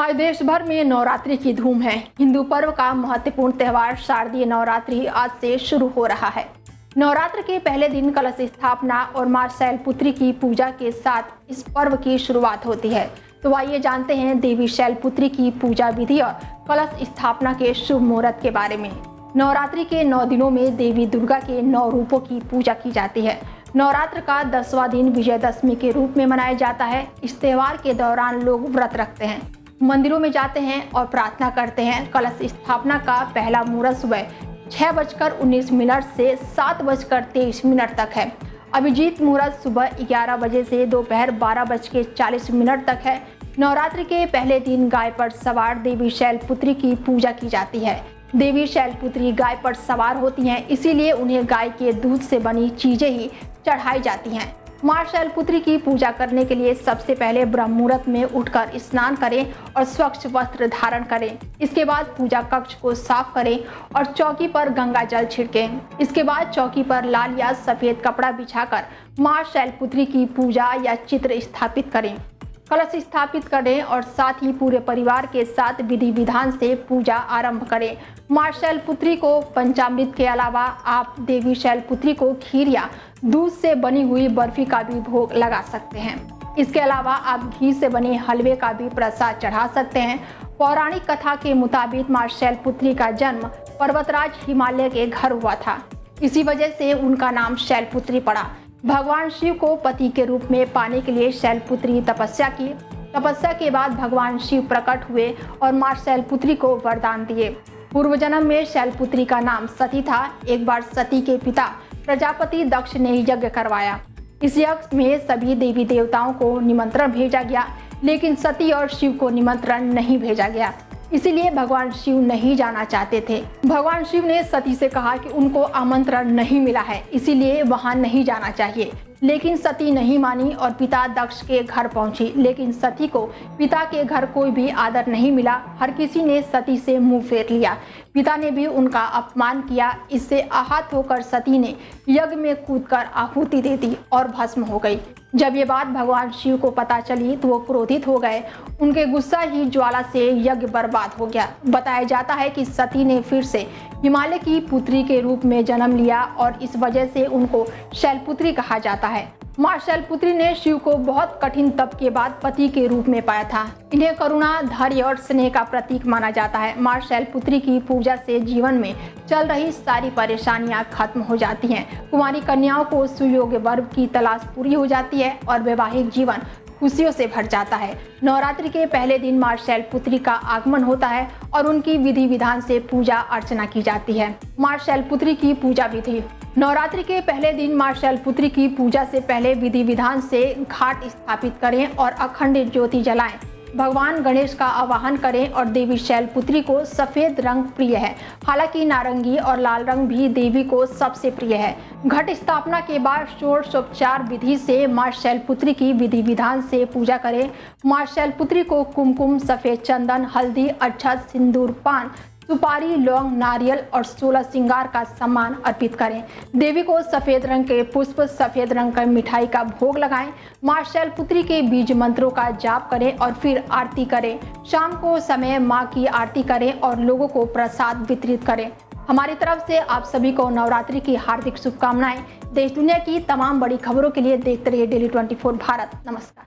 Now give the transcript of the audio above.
आज देश भर में नवरात्रि की धूम है। हिंदू पर्व का महत्वपूर्ण त्योहार शारदीय नवरात्रि आज से शुरू हो रहा है। नवरात्र के पहले दिन कलश स्थापना और मां शैलपुत्री की पूजा के साथ इस पर्व की शुरुआत होती है। तो आइए जानते हैं देवी शैलपुत्री की पूजा विधि और कलश स्थापना के शुभ मुहूर्त के बारे में। नवरात्रि के 9 दिनों में देवी दुर्गा के 9 रूपों की पूजा की जाती है। नवरात्र का 10वां दिन विजयदशमी के रूप में मनाया जाता है। इस त्योहार के दौरान लोग व्रत रखते हैं, मंदिरों में जाते हैं और प्रार्थना करते हैं। कलश स्थापना का पहला मुहूर्त सुबह 6:19 से 7:23 तक है। अभिजीत मुहूर्त सुबह 11 बजे से दोपहर 12:40 तक है। नवरात्रि के पहले दिन गाय पर सवार देवी शैलपुत्री की पूजा की जाती है। देवी शैलपुत्री गाय पर सवार होती हैं, इसीलिए उन्हें गाय के दूध से बनी चीजें ही चढ़ाई जाती हैं। मां शैलपुत्री की पूजा करने के लिए सबसे पहले ब्रह्म मुहूर्त में उठकर स्नान करें और स्वच्छ वस्त्र धारण करें। इसके बाद पूजा कक्ष को साफ करें और चौकी पर गंगा जल छिड़कें। इसके बाद चौकी पर लाल या सफेद कपड़ा बिछाकर मां शैलपुत्री की पूजा या चित्र स्थापित करें। कलश स्थापित करें और साथ ही पूरे परिवार के साथ विधि विधान से पूजा आरंभ करें। मां शैलपुत्री को पंचामृत के अलावा आप देवी शैलपुत्री को खीर या दूध से बनी हुई बर्फी का भी भोग लगा सकते हैं। इसके अलावा आप घी से बने हलवे का भी प्रसाद चढ़ा सकते हैं। पौराणिक कथा के मुताबिक मां शैलपुत्री का जन्म पर्वतराज हिमालय के घर हुआ था। इसी वजह से उनका नाम शैलपुत्री पड़ा। भगवान शिव को पति के रूप में पाने के लिए शैलपुत्री तपस्या की। तपस्या के बाद भगवान शिव प्रकट हुए और मां शैलपुत्री को वरदान दिए। पूर्व जन्म में शैलपुत्री का नाम सती था। एक बार सती के पिता प्रजापति दक्ष ने यज्ञ करवाया। इस यज्ञ में सभी देवी देवताओं को निमंत्रण भेजा गया, लेकिन सती और शिव को निमंत्रण नहीं भेजा गया। इसीलिए भगवान शिव नहीं जाना चाहते थे। भगवान शिव ने सती से कहा कि उनको आमंत्रण नहीं मिला है, इसीलिए वहां नहीं जाना चाहिए। लेकिन सती नहीं मानी और पिता दक्ष के घर पहुंची। लेकिन सती को पिता के घर कोई भी आदर नहीं मिला। हर किसी ने सती से मुंह फेर लिया। पिता ने भी उनका अपमान किया। इससे आहत होकर सती ने यज्ञ में कूदकर आहुति दे दी और भस्म हो गई। जब ये बात भगवान शिव को पता चली तो वो क्रोधित हो गए। उनके गुस्सा ही ज्वाला से यज्ञ बर्बाद हो गया। बताया जाता है कि सती ने फिर से हिमालय की पुत्री के रूप में जन्म लिया और इस वजह से उनको शैलपुत्री कहा जाता है। मां शैलपुत्री ने शिव को बहुत कठिन तप के बाद पति के रूप में पाया था। इन्हें करुणा, धैर्य और स्नेह का प्रतीक माना जाता है। मां शैलपुत्री की पूजा से जीवन में चल रही सारी परेशानियां खत्म हो जाती हैं। कुंवारी कन्याओं को सुयोग्य वर की तलाश पूरी हो जाती है और वैवाहिक जीवन खुशियों से भर जाता है। नवरात्रि के पहले दिन मां शैलपुत्री का आगमन होता है और उनकी विधि विधान से पूजा अर्चना की जाती है। मां शैलपुत्री की पूजा विधि। नवरात्रि के पहले दिन मां शैलपुत्री की पूजा से पहले विधि विधान से घाट स्थापित करें और अखंड ज्योति जलाएं। भगवान गणेश का आवाहन करें और देवी शैलपुत्री को सफेद रंग प्रिय है। हालांकि नारंगी और लाल रंग भी देवी को सबसे प्रिय है। घट स्थापना के बाद षोडशोपचार विधि से मां शैलपुत्री की विधि विधान से पूजा करें। मां शैलपुत्री को कुमकुम, सफेद चंदन, हल्दी, अक्षत, सिंदूर, पान, सुपारी, लौंग, नारियल और 16 श्रृंगार का सम्मान अर्पित करें। देवी को सफेद रंग के पुष्प, सफेद रंग का मिठाई का भोग लगाएं। मां शैलपुत्री के बीज मंत्रों का जाप करें और फिर आरती करें। शाम को समय मां की आरती करें और लोगों को प्रसाद वितरित करें। हमारी तरफ से आप सभी को नवरात्रि की हार्दिक शुभकामनाएं। देश दुनिया की तमाम बड़ी खबरों के लिए देखते रहिए डेली 24 भारत। नमस्कार।